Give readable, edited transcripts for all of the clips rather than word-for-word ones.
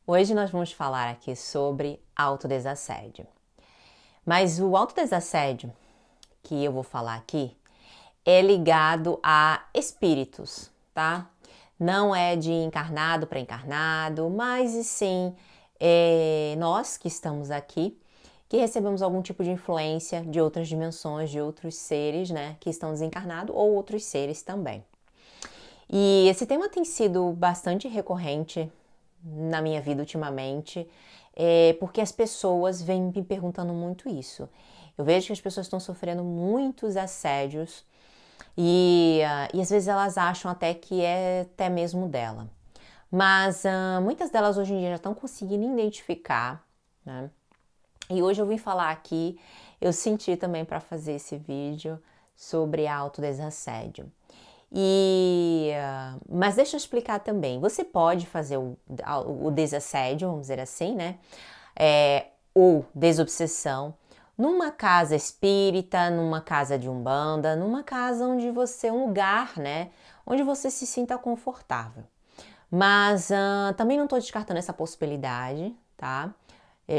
Hoje nós vamos falar aqui sobre autodesassédio. Mas o autodesassédio que eu vou falar aqui é ligado a espíritos, tá? Não é de encarnado para encarnado, mas e sim nós que estamos aqui, que recebemos algum tipo de influência de outras dimensões, de outros seres, né, que estão desencarnados ou outros seres também. E esse tema tem sido bastante recorrente na minha vida ultimamente, porque as pessoas vêm me perguntando muito isso. Eu vejo que as pessoas estão sofrendo muitos assédios e às vezes elas acham até que é até mesmo dela. Mas muitas delas hoje em dia já estão conseguindo identificar, né? E hoje eu vim falar aqui, eu senti também para fazer esse vídeo sobre autodesassédio. Mas deixa eu explicar também. Você pode fazer o desassédio, vamos dizer assim, né? Ou desobsessão, numa casa espírita, numa casa de umbanda, numa casa onde você, um lugar, né? Onde você se sinta confortável. Mas também não estou descartando essa possibilidade, tá?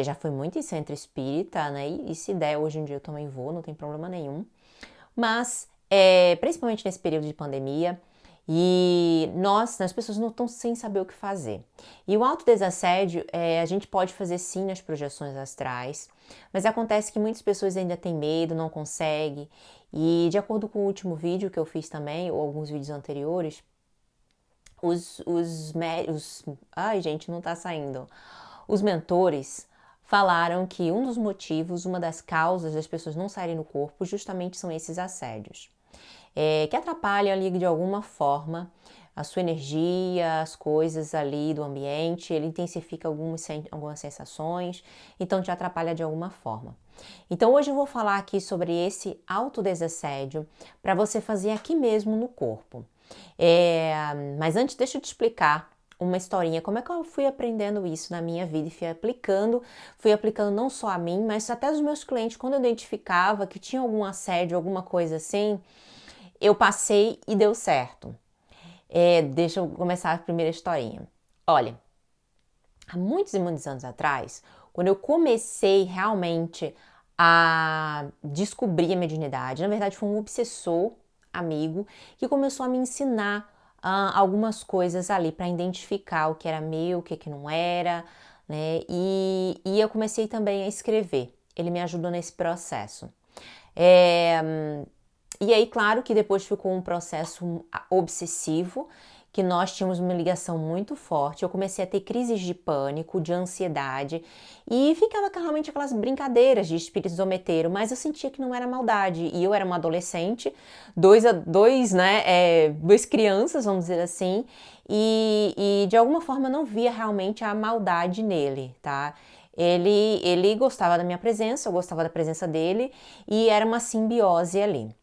Já fui muito em centro espírita, né? E se der, hoje em dia eu também vou, não tem problema nenhum. Mas, principalmente nesse período de pandemia, e as pessoas não estão sem saber o que fazer. E o autodesassédio, a gente pode fazer sim nas projeções astrais, mas acontece que muitas pessoas ainda têm medo, não conseguem. E de acordo com o último vídeo que eu fiz também, ou alguns vídeos anteriores, ai gente, não tá saindo. Os mentores falaram que um dos motivos, uma das causas das pessoas não saírem no corpo justamente são esses assédios, que atrapalham ali de alguma forma a sua energia, as coisas ali do ambiente, ele intensifica algumas sensações, então te atrapalha de alguma forma. Então hoje eu vou falar aqui sobre esse autodesassédio para você fazer aqui mesmo no corpo. Mas antes deixa eu te explicar uma historinha, como é que eu fui aprendendo isso na minha vida e fui aplicando não só a mim, mas até os meus clientes, quando eu identificava que tinha algum assédio, alguma coisa assim, eu passei e deu certo. Deixa eu começar a primeira historinha. Olha, há muitos e muitos anos atrás, quando eu comecei realmente a descobrir a mediunidade, na verdade foi um obsessor amigo que começou a me ensinar algumas coisas ali para identificar o que era meu, o que não era, né? E eu comecei também a escrever. Ele me ajudou nesse processo. E aí, claro que depois ficou um processo obsessivo, que nós tínhamos uma ligação muito forte. Eu comecei a ter crises de pânico, de ansiedade, e ficava realmente aquelas brincadeiras de espírito zombeteiro, mas eu sentia que não era maldade. E eu era uma adolescente, duas crianças, vamos dizer assim, e de alguma forma eu não via realmente a maldade nele, tá? Ele gostava da minha presença, eu gostava da presença dele, e era uma simbiose ali.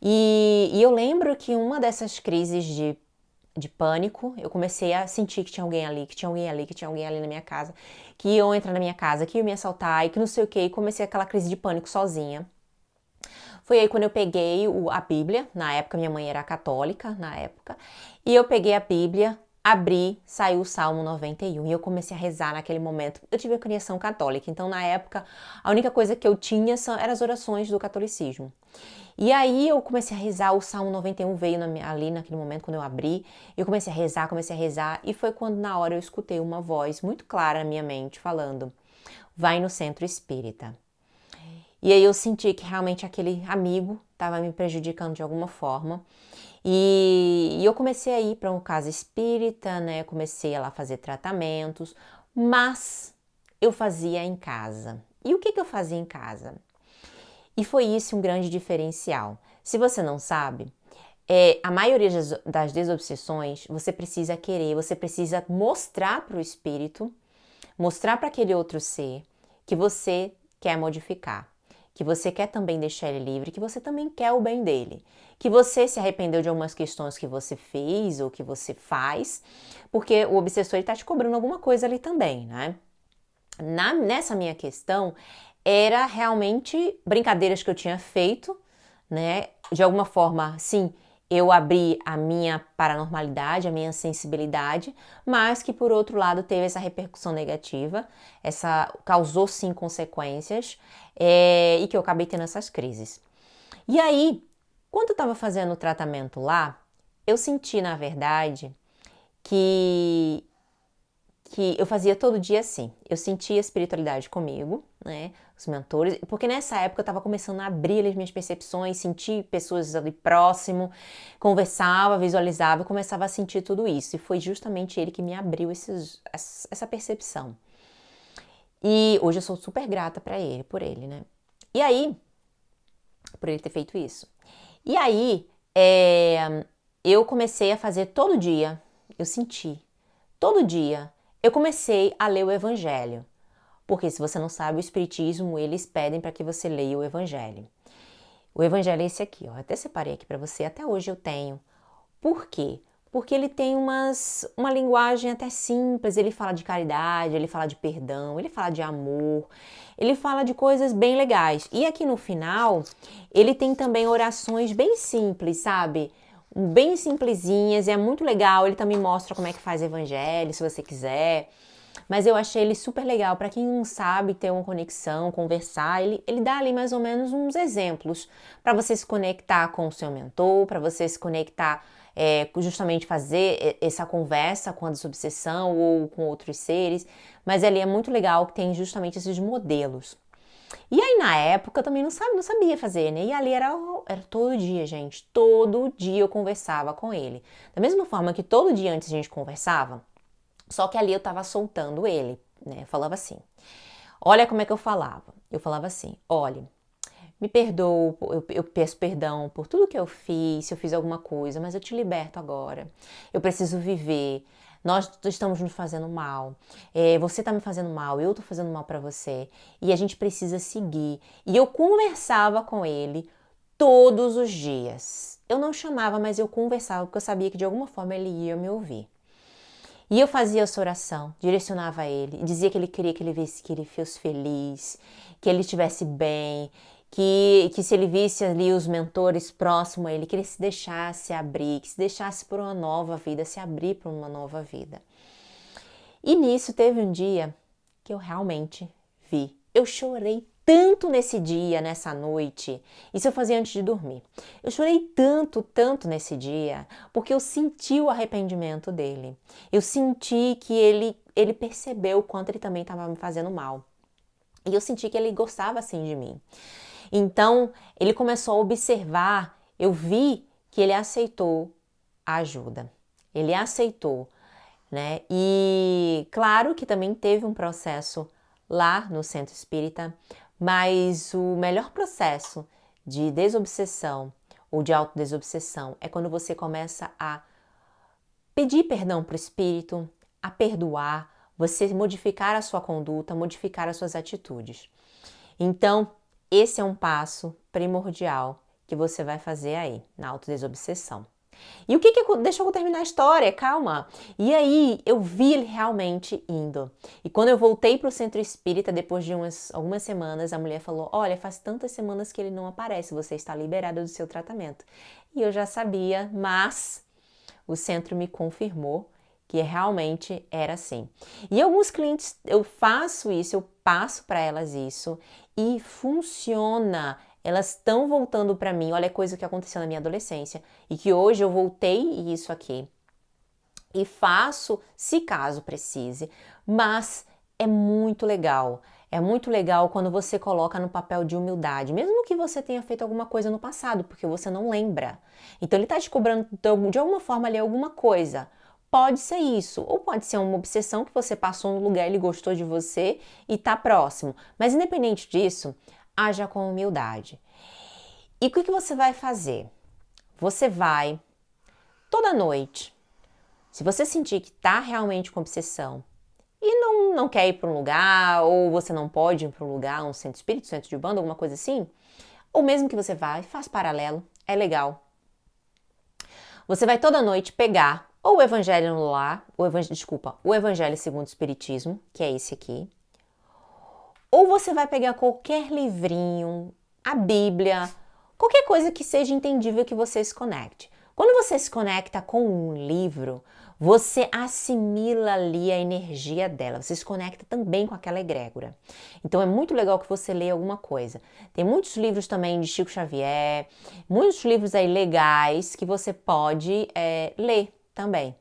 E eu lembro que uma dessas crises de pânico, eu comecei a sentir que tinha alguém ali, que tinha alguém ali, que tinha alguém ali na minha casa, que iam entrar na minha casa, que iam me assaltar e que não sei o que, e comecei aquela crise de pânico sozinha. Foi aí quando eu peguei a Bíblia, na época minha mãe era católica, na época, e eu peguei a Bíblia, abri, saiu o Salmo 91 e eu comecei a rezar naquele momento. Eu tive a criação católica, então na época a única coisa que eu tinha eram as orações do catolicismo. E aí eu comecei a rezar, o Salmo 91 veio ali naquele momento quando eu abri, eu comecei a rezar, e foi quando na hora eu escutei uma voz muito clara na minha mente falando: vai no centro espírita. E aí eu senti que realmente aquele amigo estava me prejudicando de alguma forma. E eu comecei a ir para uma casa espírita, né? Comecei a lá fazer tratamentos, mas eu fazia em casa. E o que eu fazia em casa? E foi isso um grande diferencial. Se você não sabe, a maioria das desobsessões você precisa querer, você precisa mostrar para o espírito, mostrar para aquele outro ser que você quer modificar, que você quer também deixar ele livre, que você também quer o bem dele, que você se arrependeu de algumas questões que você fez ou que você faz, porque o obsessor está te cobrando alguma coisa ali também, né? Nessa minha questão, era realmente brincadeiras que eu tinha feito, né? De alguma forma, sim, eu abri a minha paranormalidade, a minha sensibilidade, mas que por outro lado teve essa repercussão negativa, causou sim consequências, e que eu acabei tendo essas crises. E aí, quando eu estava fazendo o tratamento lá, eu senti, na verdade, que eu fazia todo dia assim. Eu sentia a espiritualidade comigo, né? Os mentores, porque nessa época eu estava começando a abrir as minhas percepções, sentir pessoas ali próximo, conversava, visualizava, começava a sentir tudo isso. E foi justamente ele que me abriu essa percepção. E hoje eu sou super grata por ele, né? E aí, por ele ter feito isso. E aí, eu comecei a fazer todo dia, eu senti, todo dia, eu comecei a ler o Evangelho. Porque se você não sabe, o Espiritismo, eles pedem para que você leia o Evangelho. O Evangelho é esse aqui, ó. Eu até separei aqui para você, até hoje eu tenho. Por quê? Porque ele tem uma linguagem até simples, ele fala de caridade, ele fala de perdão, ele fala de amor, ele fala de coisas bem legais. E aqui no final, ele tem também orações bem simples, sabe? Bem simplesinhas, e é muito legal, ele também mostra como é que faz evangelho, se você quiser. Mas eu achei ele super legal, para quem não sabe ter uma conexão, conversar, ele dá ali mais ou menos uns exemplos para você se conectar com o seu mentor, para você se conectar, justamente fazer essa conversa com a desobsessão ou com outros seres. Mas ali é muito legal que tem justamente esses modelos. E aí, na época, eu também não sabia fazer, né? E ali era todo dia, gente. Todo dia eu conversava com ele. Da mesma forma que todo dia antes a gente conversava, só que ali eu tava soltando ele, né? Eu falava assim, olha como é que eu falava. Eu falava assim, olha, me perdoa, eu peço perdão por tudo que eu fiz, se eu fiz alguma coisa, mas eu te liberto agora. Eu preciso viver. Nós estamos nos fazendo mal. Você está me fazendo mal, eu estou fazendo mal para você. E a gente precisa seguir. E eu conversava com ele todos os dias. Eu não chamava, mas eu conversava, porque eu sabia que de alguma forma ele ia me ouvir. E eu fazia essa oração, direcionava a ele, dizia que ele queria que ele visse que ele fosse feliz, que ele estivesse bem, que se ele visse ali os mentores próximos a ele, que ele se deixasse abrir, que se deixasse por uma nova vida, se abrir para uma nova vida. E nisso teve um dia que eu realmente vi. Eu chorei tanto nesse dia, nessa noite. Isso eu fazia antes de dormir. Eu chorei tanto, tanto nesse dia, porque eu senti o arrependimento dele. Eu senti que ele percebeu o quanto ele também estava me fazendo mal. E eu senti que ele gostava assim de mim. Então, ele começou a observar, eu vi que ele aceitou a ajuda. Ele aceitou, né? E claro que também teve um processo lá no centro espírita, mas o melhor processo de desobsessão ou de autodesobsessão é quando você começa a pedir perdão para o espírito, a perdoar, você modificar a sua conduta, modificar as suas atitudes. Então, esse é um passo primordial que você vai fazer aí na autodesobsessão. E deixa eu terminar a história, calma. E aí eu vi ele realmente indo. E quando eu voltei para o centro espírita, depois de algumas semanas, a mulher falou, olha, faz tantas semanas que ele não aparece, você está liberada do seu tratamento. E eu já sabia, mas o centro me confirmou que realmente era assim. E alguns clientes, eu faço isso, eu passo para elas isso e funciona. Elas estão voltando para mim, olha a coisa que aconteceu na minha adolescência e que hoje eu voltei isso aqui e faço se caso precise, mas é muito legal. É muito legal quando você coloca no papel de humildade, mesmo que você tenha feito alguma coisa no passado, porque você não lembra. Então ele está te cobrando de alguma forma ali alguma coisa. Pode ser isso, ou pode ser uma obsessão que você passou no lugar, ele gostou de você e está próximo. Mas independente disso, haja com humildade. E o que você vai fazer? Você vai, toda noite, se você sentir que está realmente com obsessão e não quer ir para um lugar, ou você não pode ir para um lugar, um centro espírita, centro de banda, alguma coisa assim, ou mesmo que você vá, faz paralelo, é legal. Você vai toda noite pegar ou o Evangelho no Lar, o Evangelho segundo o Espiritismo, que é esse aqui, ou você vai pegar qualquer livrinho, a Bíblia, qualquer coisa que seja entendível que você se conecte. Quando você se conecta com um livro, você assimila ali a energia dela, você se conecta também com aquela egrégora. Então é muito legal que você leia alguma coisa. Tem muitos livros também de Chico Xavier, muitos livros aí legais que você pode ler também.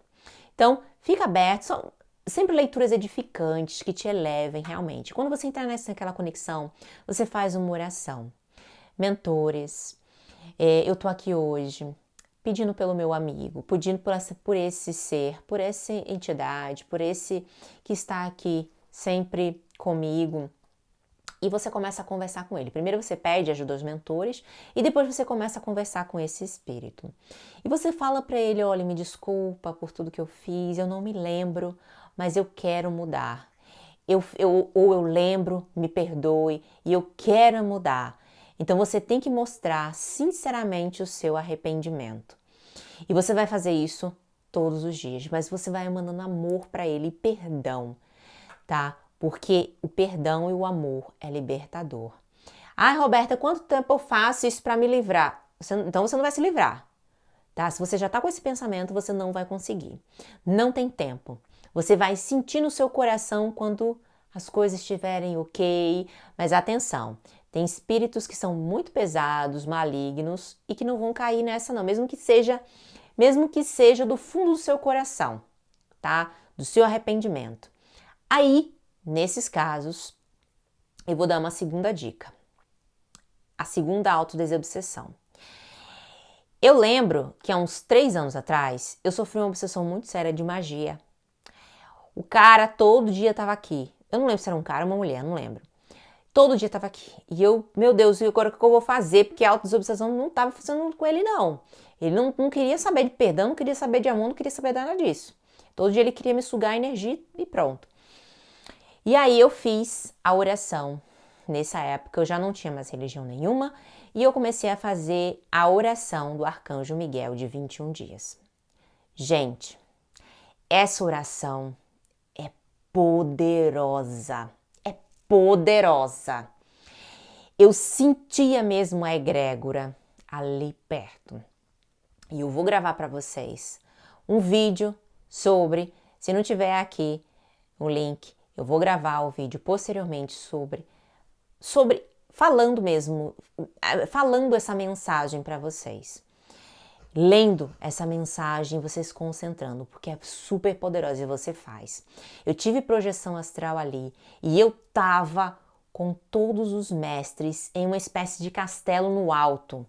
Então, fica aberto, são sempre leituras edificantes que te elevem realmente. Quando você entrar naquela conexão, você faz uma oração. Mentores, eu tô aqui hoje pedindo pelo meu amigo, pedindo por esse ser, por essa entidade, por esse que está aqui sempre comigo. E você começa a conversar com ele. Primeiro você pede ajuda aos mentores e depois você começa a conversar com esse espírito. E você fala para ele, olha, me desculpa por tudo que eu fiz, eu não me lembro, mas eu quero mudar. Ou eu lembro, me perdoe, e eu quero mudar. Então você tem que mostrar sinceramente o seu arrependimento. E você vai fazer isso todos os dias, mas você vai emanando amor para ele e perdão, tá? Porque o perdão e o amor é libertador. Ai, Roberta, quanto tempo eu faço isso para me livrar? Então você não vai se livrar, tá? Se você já tá com esse pensamento, você não vai conseguir. Não tem tempo. Você vai sentir no seu coração quando as coisas estiverem ok, mas atenção, tem espíritos que são muito pesados, malignos e que não vão cair nessa não, mesmo que seja do fundo do seu coração, tá? Do seu arrependimento. Aí, nesses casos, eu vou dar uma segunda dica. A segunda autodesobsessão. Eu lembro que há uns 3 anos atrás, eu sofri uma obsessão muito séria de magia. O cara todo dia tava aqui. Eu não lembro se era um cara ou uma mulher, não lembro. Todo dia tava aqui. E eu, meu Deus, agora o que eu vou fazer? Porque a autodesobsessão não tava funcionando com ele, não. Ele não queria saber de perdão, não queria saber de amor, não queria saber nada disso. Todo dia ele queria me sugar a energia e pronto. E aí eu fiz a oração. Nessa época eu já não tinha mais religião nenhuma e eu comecei a fazer a oração do Arcanjo Miguel de 21 dias. Gente, essa oração é poderosa. É poderosa. Eu sentia mesmo a egrégora ali perto. E eu vou gravar para vocês um vídeo sobre, se não tiver aqui o link, eu vou gravar o vídeo posteriormente sobre falando mesmo, falando essa mensagem para vocês. Lendo essa mensagem, vocês se concentrando, porque é super poderosa e você faz. Eu tive projeção astral ali e eu tava com todos os mestres em uma espécie de castelo no alto.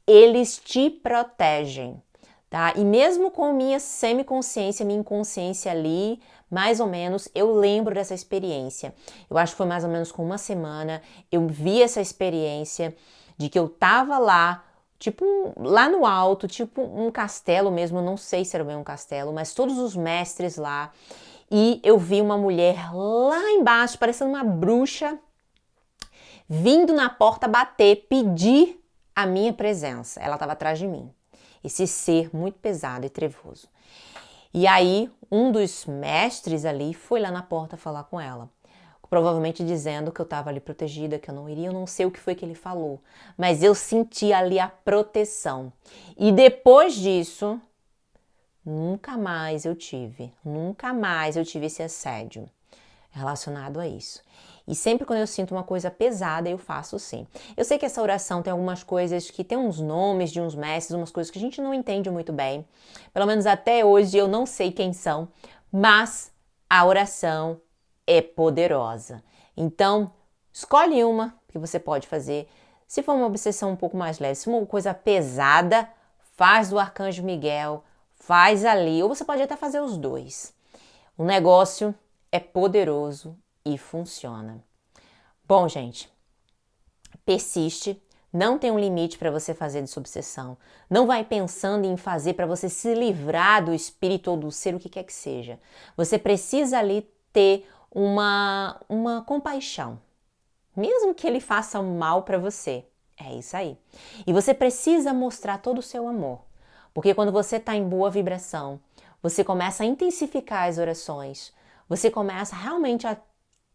Eles te protegem, tá? E mesmo com minha semiconsciência, minha inconsciência ali, mais ou menos, eu lembro dessa experiência. Eu acho que foi mais ou menos com uma semana, eu vi essa experiência de que eu tava lá, tipo, lá no alto, tipo um castelo mesmo, eu não sei se era bem um castelo, mas todos os mestres lá, e eu vi uma mulher lá embaixo, parecendo uma bruxa, vindo na porta bater, pedir a minha presença. Ela estava atrás de mim. Esse ser muito pesado e trevoso. E aí, um dos mestres ali foi lá na porta falar com ela. Provavelmente dizendo que eu estava ali protegida, que eu não iria, eu não sei o que foi que ele falou. Mas eu senti ali a proteção. E depois disso, nunca mais eu tive esse assédio relacionado a isso. E sempre quando eu sinto uma coisa pesada, eu faço sim. Eu sei que essa oração tem algumas coisas que tem uns nomes de uns mestres, umas coisas que a gente não entende muito bem. Pelo menos até hoje eu não sei quem são, mas a oração é poderosa. Então, escolhe uma que você pode fazer. Se for uma obsessão um pouco mais leve, se for uma coisa pesada, faz do Arcanjo Miguel, faz ali, ou você pode até fazer os dois. O negócio é poderoso e funciona. Bom, gente, persiste, não tem um limite para você fazer desobsessão. Não vai pensando em fazer para você se livrar do espírito ou do ser, o que quer que seja. Você precisa ali ter uma compaixão, mesmo que ele faça mal para você. É isso aí. E você precisa mostrar todo o seu amor, porque quando você está em boa vibração, você começa a intensificar as orações, você começa realmente a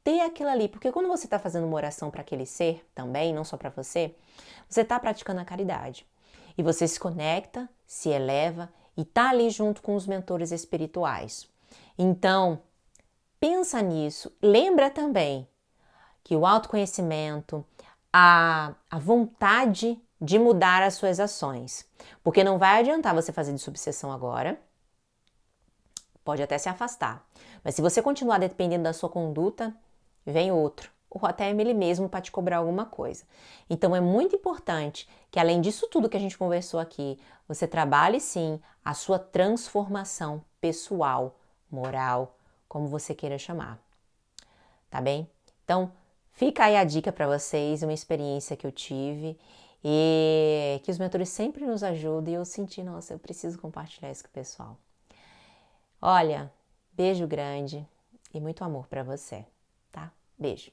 ter aquilo ali, porque quando você está fazendo uma oração para aquele ser também, não só para você, você está praticando a caridade. E você se conecta se eleva e tá ali junto com os mentores espirituais. Então, pensa nisso. Lembra também que o autoconhecimento, a vontade de mudar as suas ações, porque não vai adiantar você fazer desobsessão agora, pode até se afastar, mas se você continuar dependendo da sua conduta, vem outro, ou até ele mesmo para te cobrar alguma coisa. Então é muito importante que além disso tudo que a gente conversou aqui, você trabalhe sim a sua transformação pessoal, moral, como você queira chamar, tá bem? Então, fica aí a dica para vocês, uma experiência que eu tive e que os mentores sempre nos ajudam e eu senti, nossa, eu preciso compartilhar isso com o pessoal. Olha, beijo grande e muito amor para você, tá? Beijo.